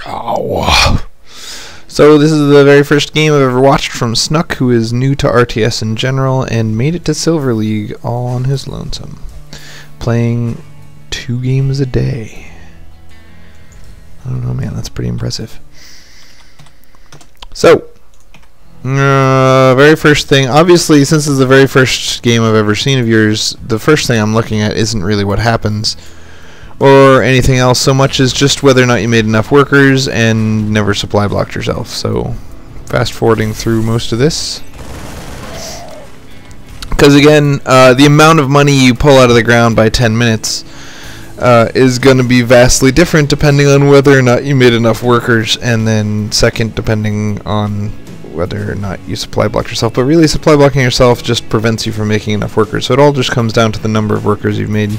Ow. So this is the very first game I've ever watched from Snuck, who is new to RTS in general and made it to Silver League all on his lonesome, playing 2 games a day. I don't know, man, that's pretty impressive. So, very first thing, obviously, since this is the very first game I've ever seen of yours, the first thing I'm looking at isn't really what happens or anything else so much as just whether or not you made enough workers and never supply blocked yourself. So, fast forwarding through most of this. Because again, the amount of money you pull out of the ground by 10 minutes is going to be vastly different depending on whether or not you made enough workers, and then second, depending on whether or not you supply blocked yourself. But really, supply blocking yourself just prevents you from making enough workers, so it all just comes down to the number of workers you've made.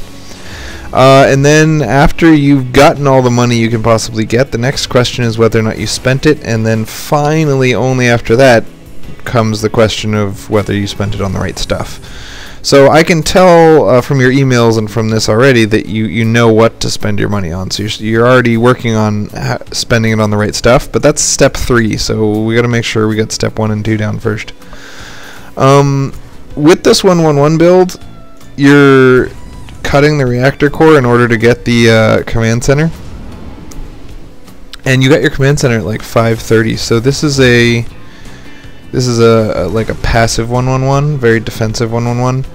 And then after you've gotten all the money you can possibly get, the next question is whether or not you spent it, and then finally, only after that, comes the question of whether you spent it on the right stuff. So I can tell from your emails and from this already that you know what to spend your money on. So you're already working on spending it on the right stuff, but that's step 3. So we got to make sure we got step 1 and 2 down first. With this 111 build, you're cutting the reactor core in order to get the command center, and you got your command center at like 5:30. So this is a like a passive 111, very defensive 111.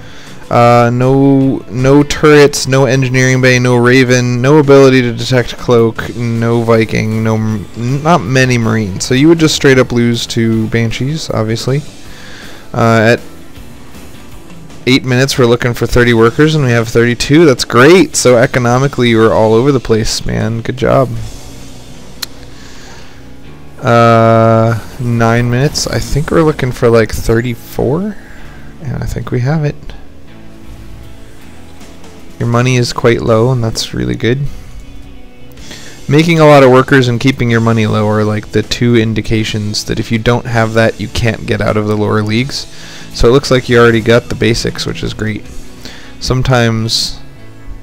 No turrets, no engineering bay, no Raven, no ability to detect cloak, no Viking, not many Marines. So you would just straight up lose to Banshees, obviously. At 8 minutes, we're looking for 30 workers, and we have 32. That's great. So economically, we're all over the place, man. Good job. 9 minutes. I think we're looking for like 34, and I think we have it. Your money is quite low, and that's really good. Making a lot of workers and keeping your money low are like the 2 indications that if you don't have that, you can't get out of the lower leagues. So it looks like you already got the basics, which is great. Sometimes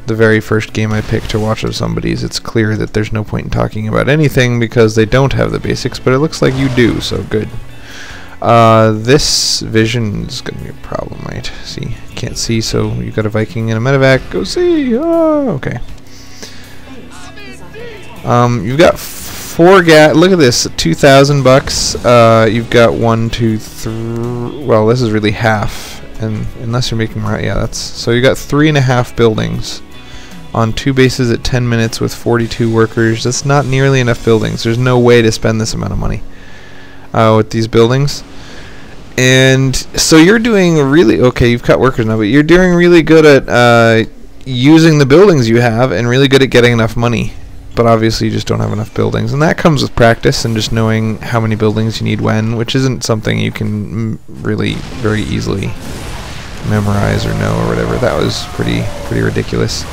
the very first game I pick to watch of somebody's, it's clear that there's no point in talking about anything because they don't have the basics, but it looks like you do, so good. This vision is going to be a problem, right? See, can't see, so you got a Viking and a medevac. Go see! Oh, okay. You've got 4 gas. Look at this, $2,000. You've got 1, 2, 3. Well, this is really half, and unless you're making right, yeah, that's so you got 3.5 buildings on 2 bases at 10 minutes with 42 workers. That's not nearly enough buildings. There's no way to spend this amount of money with these buildings. And so you're doing really okay. You've cut workers now, but you're doing really good at using the buildings you have, and really good at getting enough money. But obviously you just don't have enough buildings, and that comes with practice and just knowing how many buildings you need when, which isn't something you can really very easily memorize or know or whatever. That was pretty ridiculous.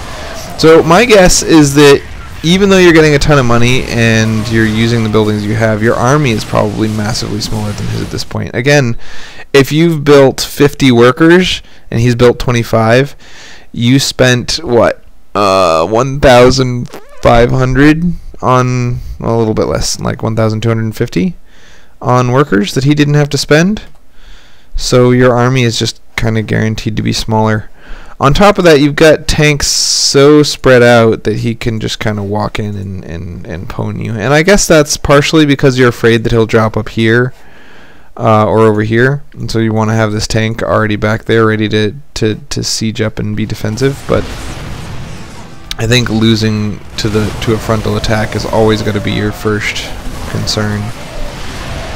So my guess is that even though you're getting a ton of money and you're using the buildings you have, your army is probably massively smaller than his at this point. Again, if you've built 50 workers and he's built 25, you spent what, 1,500 on, well, a little bit less, like 1,250 on workers that he didn't have to spend. So your army is just kind of guaranteed to be smaller. On top of that, you've got tanks so spread out that he can just kind of walk in and pwn you. And I guess that's partially because you're afraid that he'll drop up here or over here. And so you want to have this tank already back there ready to siege up and be defensive. But I think losing to a frontal attack is always going to be your first concern.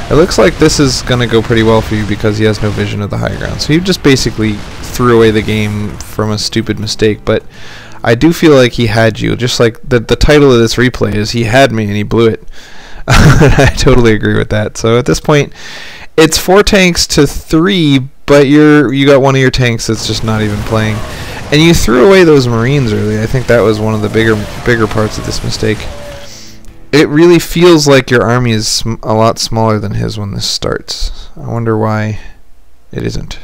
It looks like this is going to go pretty well for you because he has no vision of the high ground. So he just basically threw away the game from a stupid mistake. But I do feel like he had you. Just like the title of this replay is he had me and he blew it. I totally agree with that. So at this point, it's 4 tanks to 3, but you got one of your tanks that's just not even playing. And you threw away those Marines early. I think that was one of the bigger parts of this mistake. It really feels like your army is a lot smaller than his when this starts. I wonder why it isn't.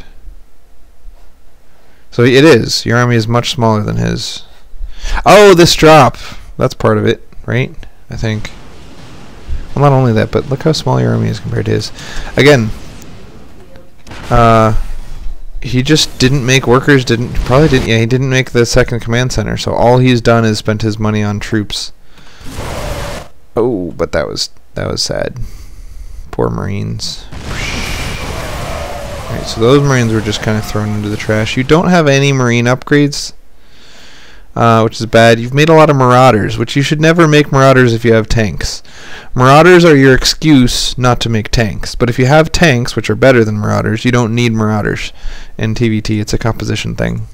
So it is. Your army is much smaller than his. Oh, this drop. That's part of it, right? I think. Well, not only that, but look how small your army is compared to his. Again, he just didn't make workers. Yeah, he didn't make the second command center. So all he's done is spent his money on troops. Oh, but that was sad. Poor Marines. Alright, so those Marines were just kind of thrown into the trash. You don't have any Marine upgrades, which is bad. You've made a lot of Marauders, which you should never make Marauders if you have tanks. Marauders are your excuse not to make tanks. But if you have tanks, which are better than Marauders, you don't need Marauders in TVT. It's a composition thing.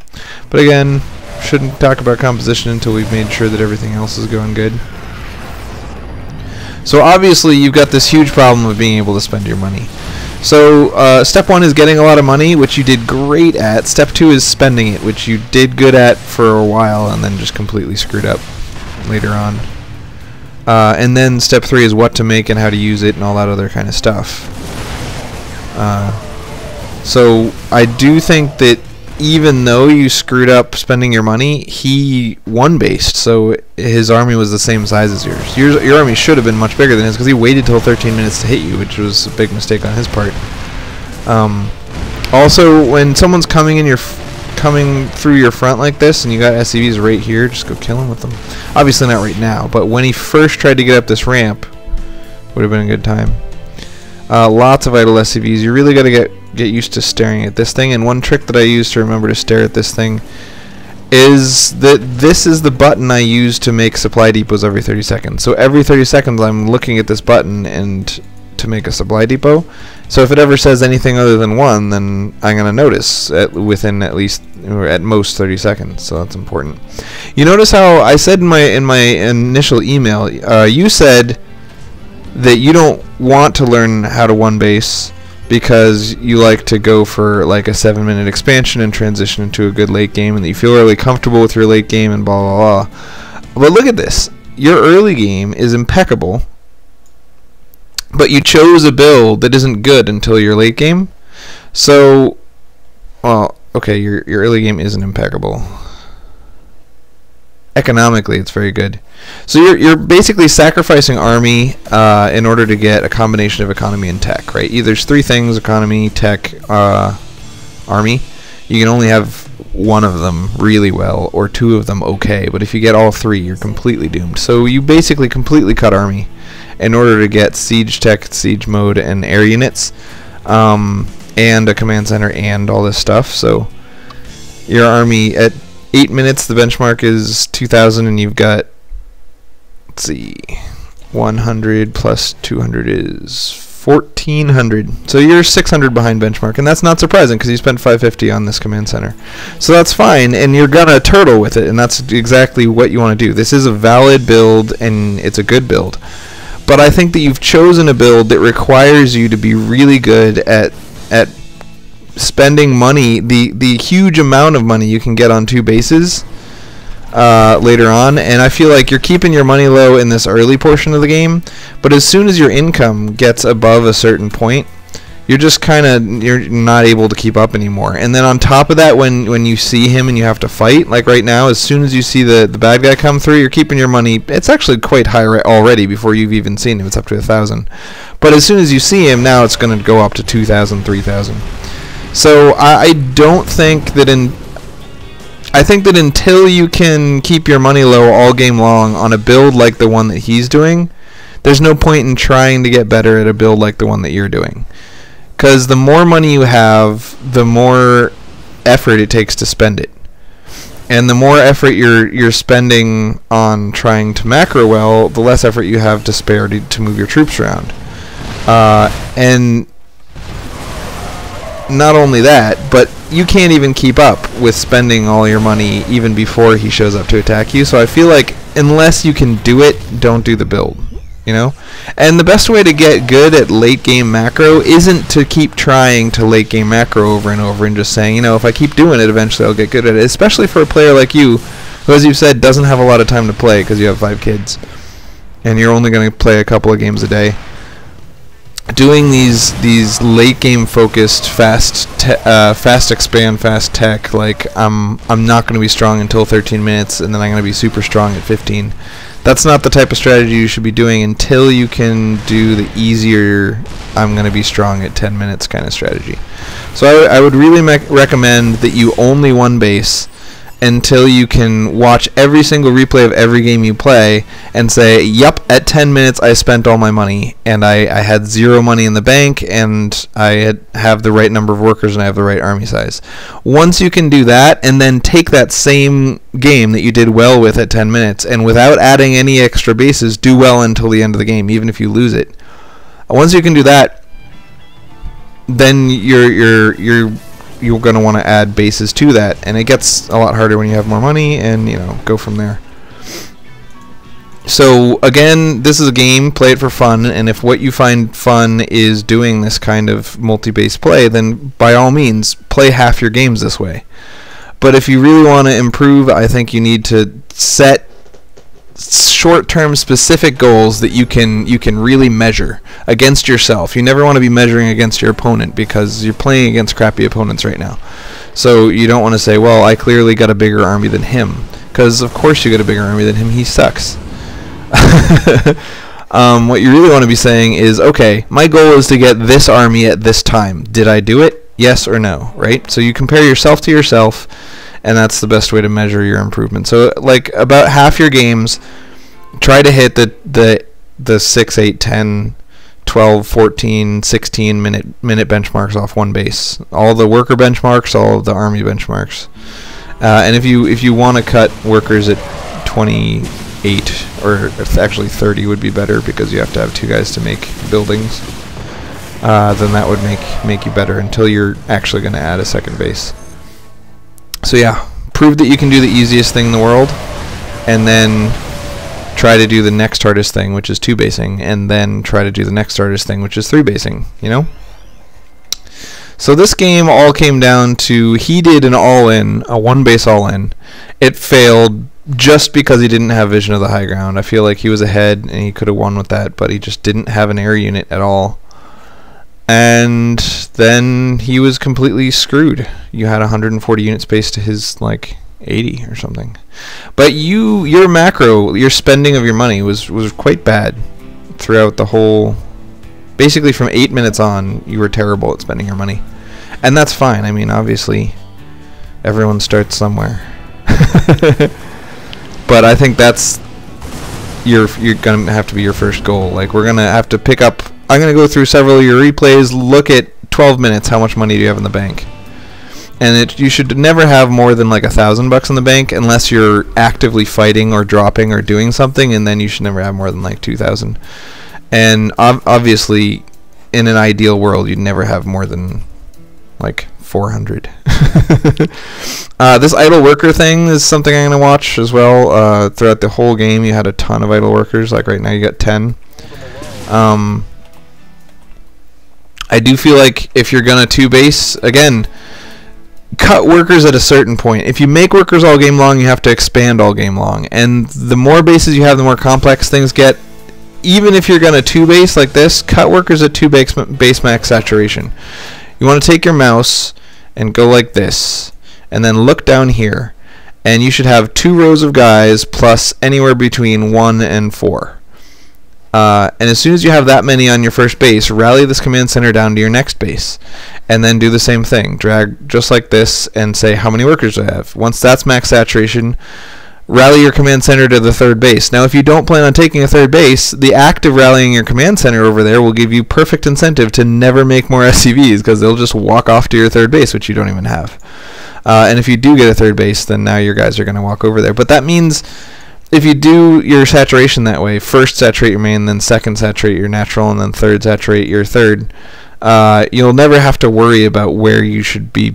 But again, shouldn't talk about composition until we've made sure that everything else is going good. So obviously you've got this huge problem of being able to spend your money. So step 1 is getting a lot of money, which you did great at. Step 2 is spending it, which you did good at for a while and then just completely screwed up later on. And then step 3 is what to make and how to use it and all that other kind of stuff. So I do think that even though you screwed up spending your money, he one-based, so his army was the same size as yours. Your army should have been much bigger than his because he waited till 13 minutes to hit you, which was a big mistake on his part. Also, when someone's coming through your front like this and you got SCVs right here, just go kill him with them. Obviously not right now, but when he first tried to get up this ramp, would have been a good time. Lots of idle SCVs. You really got to get used to staring at this thing, and one trick that I use to remember to stare at this thing is that this is the button I use to make supply depots every 30 seconds. So every 30 seconds I'm looking at this button and to make a supply depot. So if it ever says anything other than 1, then I'm going to notice within at least or at most 30 seconds. So that's important. You notice how I said in my initial email, you said that you don't want to learn how to one base because you like to go for like a 7-minute expansion and transition into a good late game, and that you feel really comfortable with your late game and blah blah blah. But look at this. Your early game is impeccable, but you chose a build that isn't good until your late game. So, well, okay, your early game isn't impeccable. Economically, it's very good. So you're basically sacrificing army in order to get a combination of economy and tech, right? There's 3 things: economy, tech, army. You can only have one of them really well, or 2 of them okay. But if you get all 3, you're completely doomed. So you basically completely cut army in order to get siege tech, siege mode, and air units, and a command center, and all this stuff. So your army at 8 minutes, the benchmark is 2,000, and you've got, let's see, 100 plus 200 is 1,400. So you're 600 behind benchmark, and that's not surprising because you spent 550 on this command center. So that's fine, and you're gonna turtle with it, and that's exactly what you want to do. This is a valid build, and it's a good build. But I think that you've chosen a build that requires you to be really good at spending money, the huge amount of money you can get on 2 bases later on, and I feel like you're keeping your money low in this early portion of the game, but as soon as your income gets above a certain point, you're just you're not able to keep up anymore. And then on top of that, when you see him and you have to fight, like right now, as soon as you see the bad guy come through, you're keeping your money, it's actually quite high already before you've even seen him. It's up to 1,000, but as soon as you see him, now it's going to go up to 2,000, 3,000. So I don't think that I think that until you can keep your money low all game long on a build like the one that he's doing, there's no point in trying to get better at a build like the one that you're doing. Because the more money you have, the more effort it takes to spend it. And the more effort you're spending on trying to macro well, the less effort you have to spare to move your troops around. And not only that, but you can't even keep up with spending all your money even before he shows up to attack you. So I feel like unless you can do it, don't do the build, you know? And the best way to get good at late game macro isn't to keep trying to late game macro over and over and just saying, you know, if I keep doing it, eventually I'll get good at it. Especially for a player like you, who, as you've said, doesn't have a lot of time to play because you have 5 kids and you're only going to play a couple of games a day. Doing these late game focused fast expand, fast tech, like I'm not going to be strong until 13 minutes and then I'm going to be super strong at 15. That's not the type of strategy you should be doing until you can do the easier, I'm going to be strong at 10 minutes kind of strategy. So I would really recommend that you only one base until you can watch every single replay of every game you play and say, yep, at 10 minutes I spent all my money, and I had 0 money in the bank, and I have the right number of workers, and I have the right army size. Once you can do that, and then take that same game that you did well with at 10 minutes, and without adding any extra bases, do well until the end of the game, even if you lose it. Once you can do that, then you're going to want to add bases to that, and it gets a lot harder when you have more money, and go from there. So again, this is a game, play it for fun, and if what you find fun is doing this kind of multi-base play, then by all means play half your games this way. But if you really want to improve, I think you need to set short-term specific goals that you can really measure against yourself. You never want to be measuring against your opponent, because you're playing against crappy opponents right now. So you don't want to say, well, I clearly got a bigger army than him, because of course you got a bigger army than him. He sucks. What you really want to be saying is, okay, my goal is to get this army at this time. Did I do it? Yes or no, right? So you compare yourself to yourself, and that's the best way to measure your improvement. So like about half your games, try to hit the 6, 8, 10, 12, 14, 16 minute benchmarks off one base. All the worker benchmarks, all of the army benchmarks. And if you want to cut workers at 28, or actually 30 would be better, because you have to have 2 guys to make buildings, then that would make you better until you're actually going to add a second base. So yeah, prove that you can do the easiest thing in the world, and then try to do the next hardest thing, which is 2 basing, and then try to do the next hardest thing, which is 3 basing, So this game all came down to, he did an all-in, a 1 base all-in. It failed just because he didn't have vision of the high ground. I feel like he was ahead and he could have won with that, but he just didn't have an air unit at all. And then he was completely screwed. You had 140 unit space to his 80 or something. But your macro, your spending of your money was quite bad throughout the whole. Basically, from 8 minutes on, you were terrible at spending your money, and that's fine. I mean, obviously, everyone starts somewhere. But I think that's you're gonna have to be your first goal. Like, we're gonna have to pick up. I'm going to go through several of your replays, look at 12 minutes, how much money do you have in the bank? And you should never have more than $1,000 in the bank, unless you're actively fighting or dropping or doing something, and then you should never have more than 2,000. And obviously, in an ideal world, you'd never have more than 400. This idle worker thing is something I'm going to watch as well. Throughout the whole game, you had a ton of idle workers. Like right now, you got 10. I do feel like if you're going to 2 base, again, cut workers at a certain point. If you make workers all game long, you have to expand all game long. And the more bases you have, the more complex things get. Even if you're going to 2 base like this, cut workers at 2 base max saturation. You want to take your mouse and go like this, and then look down here, and you should have 2 rows of guys plus anywhere between 1 and 4. And as soon as you have that many on your first base, rally this command center down to your next base, and then do the same thing. Drag just like this and say, how many workers do I have? Once that's max saturation, rally your command center to the 3rd base. Now, if you don't plan on taking a 3rd base, the act of rallying your command center over there will give you perfect incentive to never make more SCVs, because they'll just walk off to your 3rd base, which you don't even have. And if you do get a 3rd base, then now your guys are going to walk over there. But that means, if you do your saturation that way, first saturate your main, then second saturate your natural, and then third saturate your 3rd, you'll never have to worry about where you should be,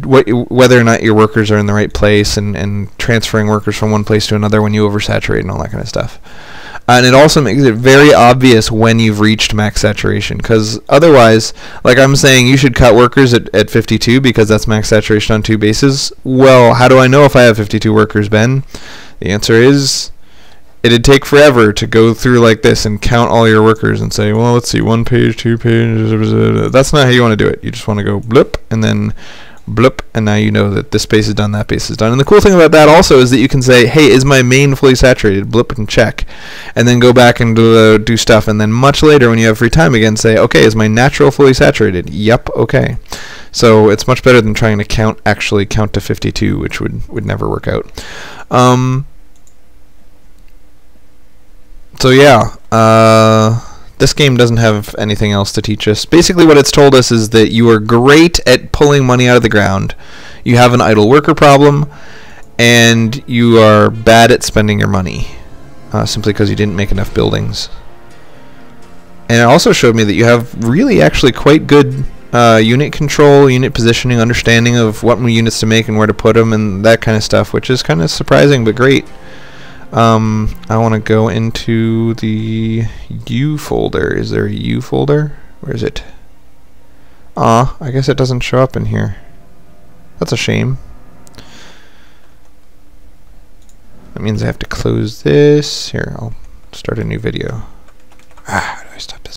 whether or not your workers are in the right place, and transferring workers from one place to another when you oversaturate and all that kind of stuff. And it also makes it very obvious when you've reached max saturation, because otherwise, like I'm saying, you should cut workers at 52 because that's max saturation on 2 bases. Well, how do I know if I have 52 workers, Ben? The answer is, it'd take forever to go through like this and count all your workers and say, well, let's see, 1 page, 2 pages. That's not how you want to do it. You just want to go blip and then bloop, and now you know that this base is done, that base is done. And the cool thing about that also is that you can say, hey, is my main fully saturated? Bloop and check. And then go back and do stuff, and then much later when you have free time again, say, okay, is my natural fully saturated? Yep, okay. So it's much better than trying to actually count to 52, which would never work out. So yeah, this game doesn't have anything else to teach us. Basically what it's told us is that you are great at pulling money out of the ground. You have an idle worker problem, and you are bad at spending your money, simply because you didn't make enough buildings. And it also showed me that you have really actually quite good unit control, unit positioning, understanding of what units to make and where to put them and that kind of stuff, which is kind of surprising but great. I want to go into the U folder. Is there a U folder? Where is it? I guess it doesn't show up in here. That's a shame. That means I have to close this. Here, I'll start a new video.